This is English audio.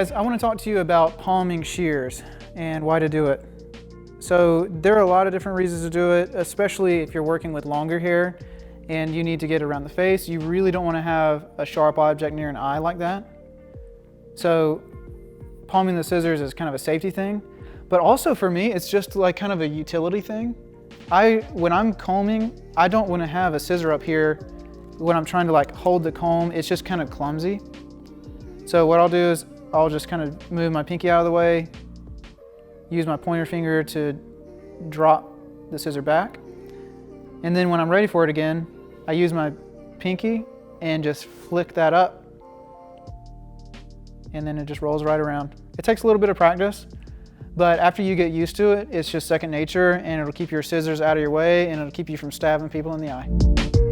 guys, I want to talk to you about palming shears and why to do it. So there are a lot of different reasons to do it, especially if you're working with longer hair and you need to get around the face. You really don't want to have a sharp object near an eye like that. So palming the scissors is kind of a safety thing, but also for me, it's just like kind of a utility thing. When I'm combing, I don't want to have a scissor up here when I'm trying to like hold the comb. It's just kind of clumsy. So what I'll do is I'll just kind of move my pinky out of the way, use my pointer finger to drop the scissor back. And then when I'm ready for it again, I use my pinky and just flick that up. And then it just rolls right around. It takes a little bit of practice, but after you get used to it, it's just second nature, and it'll keep your scissors out of your way and it'll keep you from stabbing people in the eye.